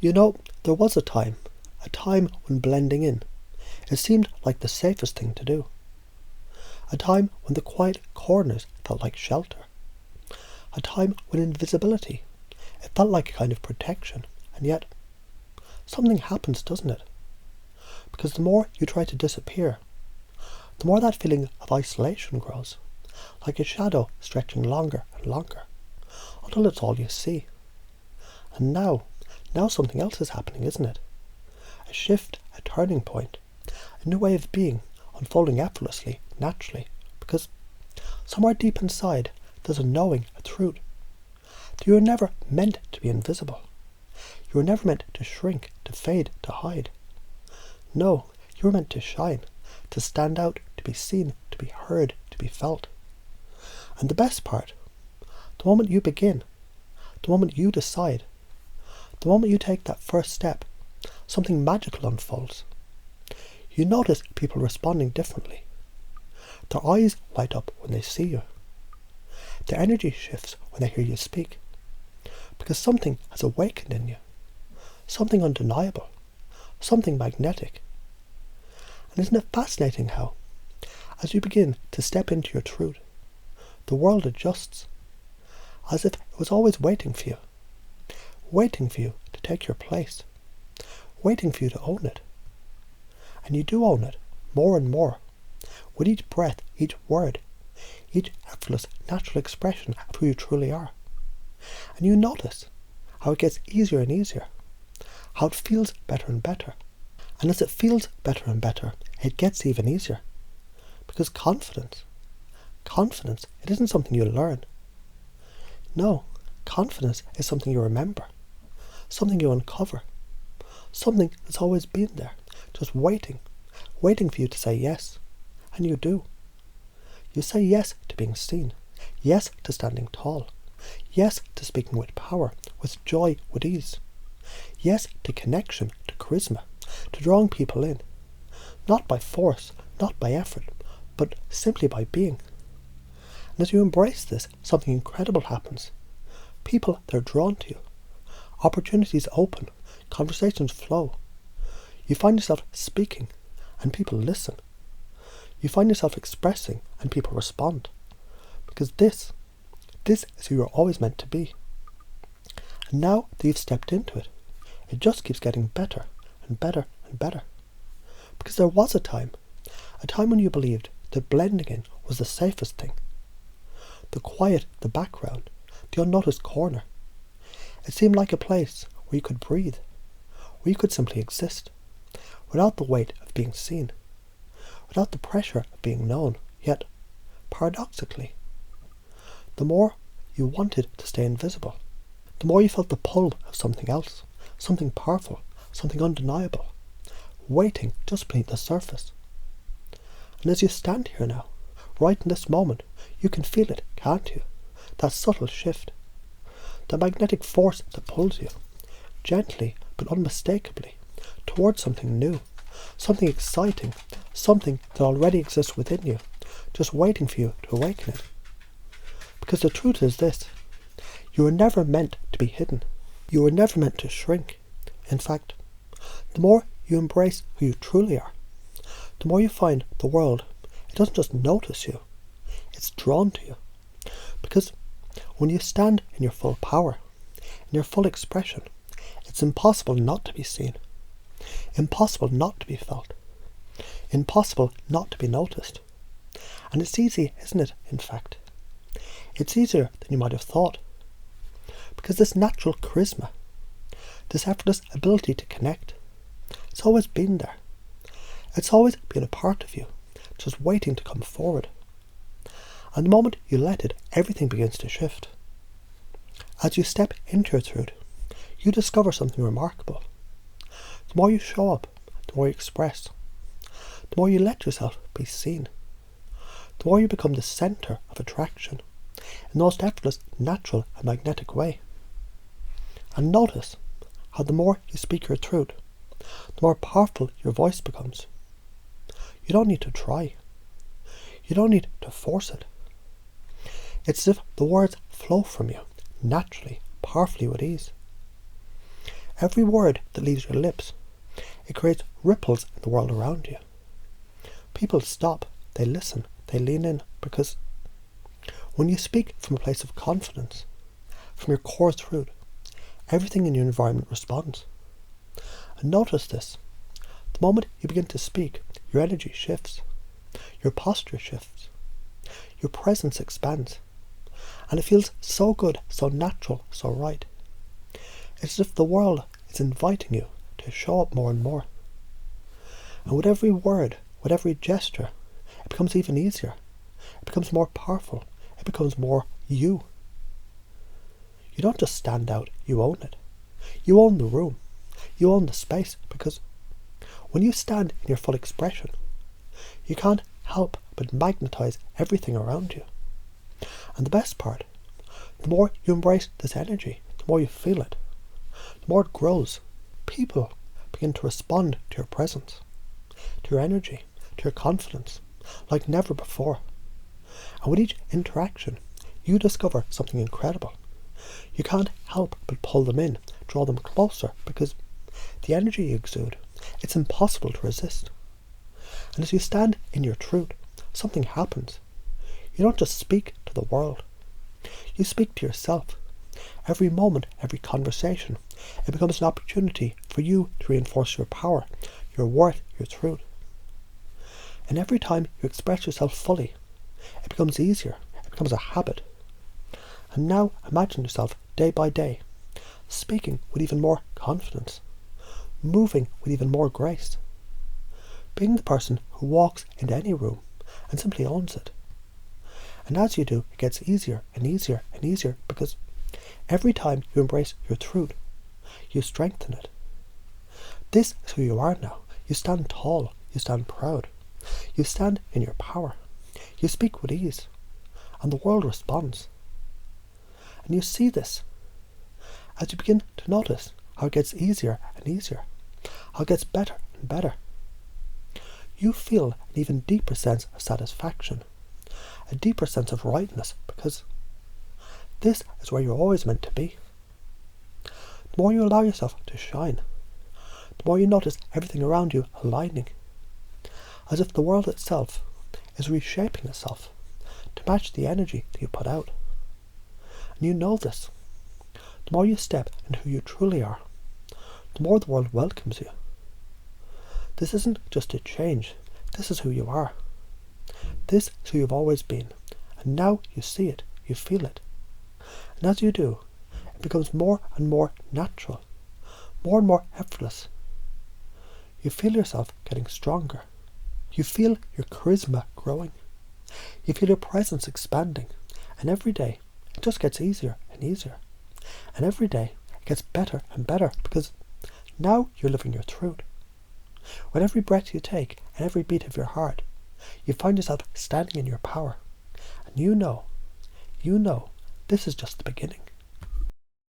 You know, there was a time when blending in, it seemed like the safest thing to do. A time when the quiet corners felt like shelter. A time when invisibility, it felt like a kind of protection. And yet, something happens, doesn't it? Because the more you try to disappear, the more that feeling of isolation grows, like a shadow stretching longer and longer, until it's all you see. And now something else is happening, isn't it? A shift, a turning point, a new way of being, unfolding effortlessly, naturally, because somewhere deep inside there's a knowing, a truth, that you were never meant to be invisible. You were never meant to shrink, to fade, to hide. No, you were meant to shine, to stand out, to be seen, to be heard, to be felt. And the best part, the moment you begin, the moment you decide, the moment you take that first step, something magical unfolds. You notice people responding differently. Their eyes light up when they see you. Their energy shifts when they hear you speak. Because something has awakened in you. Something undeniable. Something magnetic. And isn't it fascinating how, as you begin to step into your truth, the world adjusts, as if it was always waiting for you. Waiting for you to take your place. Waiting for you to own it. And you do own it, more and more, with each breath, each word, each effortless, natural expression of who you truly are. And you notice how it gets easier and easier, how it feels better and better. And as it feels better and better, it gets even easier. Because confidence, it isn't something you learn. No, confidence is something you remember, something you uncover, something that's always been there, just waiting for you to say yes. And you do. You say yes to being seen, yes to standing tall, yes to speaking with power, with joy, with ease, yes to connection, to charisma, to drawing people in, not by force, not by effort, but simply by being. And as you embrace this, something incredible happens. People, they're drawn to you. Opportunities open, conversations flow. You find yourself speaking, and people listen. You find yourself expressing, and people respond. Because this is who you're always meant to be. And now that you've stepped into it, it just keeps getting better and better and better. Because there was a time when you believed that blending in was the safest thing. The quiet, the background, the unnoticed corner. It seemed like a place where you could breathe, where you could simply exist, without the weight of being seen, without the pressure of being known. Yet, paradoxically, the more you wanted to stay invisible, the more you felt the pull of something else, something powerful, something undeniable, waiting just beneath the surface. And as you stand here now, right in this moment, you can feel it, can't you? That subtle shift. The magnetic force that pulls you, gently but unmistakably, towards something new, something exciting, something that already exists within you, just waiting for you to awaken it. Because the truth is this, you were never meant to be hidden. You were never meant to shrink. In fact, the more you embrace who you truly are, the more you find the world, it doesn't just notice you, it's drawn to you. Because when you stand in your full power, in your full expression, it's impossible not to be seen, impossible not to be felt, impossible not to be noticed. And it's easy, isn't it, in fact? It's easier than you might have thought. Because this natural charisma, this effortless ability to connect, it's always been there. It's always been a part of you, just waiting to come forward. And the moment you let it, everything begins to shift. As you step into your truth, you discover something remarkable. The more you show up, the more you express, the more you let yourself be seen, the more you become the centre of attraction in the most effortless, natural and magnetic way. And notice how the more you speak your truth, the more powerful your voice becomes. You don't need to try. You don't need to force it. It's as if the words flow from you, naturally, powerfully, with ease. Every word that leaves your lips, it creates ripples in the world around you. People stop, they listen, they lean in, because when you speak from a place of confidence, from your core truth, everything in your environment responds. And notice this. The moment you begin to speak, your energy shifts. Your posture shifts. Your presence expands. And it feels so good, so natural, so right. It's as if the world is inviting you to show up more and more. And with every word, with every gesture, it becomes even easier. It becomes more powerful. It becomes more you. You don't just stand out, you own it. You own the room. You own the space, because when you stand in your full expression, you can't help but magnetize everything around you. And the best part, the more you embrace this energy, the more you feel it, the more it grows. People begin to respond to your presence, to your energy, to your confidence, like never before. And with each interaction, you discover something incredible. You can't help but pull them in, draw them closer, because the energy you exude, it's impossible to resist. And as you stand in your truth, something happens. You don't just speak to the world. You speak to yourself. Every moment, every conversation, it becomes an opportunity for you to reinforce your power, your worth, your truth. And every time you express yourself fully, it becomes easier. It becomes a habit. And now imagine yourself day by day, speaking with even more confidence, moving with even more grace, being the person who walks into any room and simply owns it. And as you do, it gets easier and easier and easier, because every time you embrace your truth, you strengthen it. This is who you are now. You stand tall. You stand proud. You stand in your power. You speak with ease. And the world responds. And you see this as you begin to notice how it gets easier and easier, how it gets better and better. You feel an even deeper sense of satisfaction, a deeper sense of rightness, because this is where you're always meant to be. The more you allow yourself to shine, the more you notice everything around you aligning, as if the world itself is reshaping itself to match the energy that you put out. And you know this. The more you step into who you truly are, the more the world welcomes you. This isn't just a change. This is who you are. This is who you've always been. And now you see it. You feel it. And as you do, it becomes more and more natural, more and more effortless. You feel yourself getting stronger. You feel your charisma growing. You feel your presence expanding. And every day, it just gets easier and easier. And every day, it gets better and better, because now you're living your truth. With every breath you take and every beat of your heart, you find yourself standing in your power. And you know, this is just the beginning.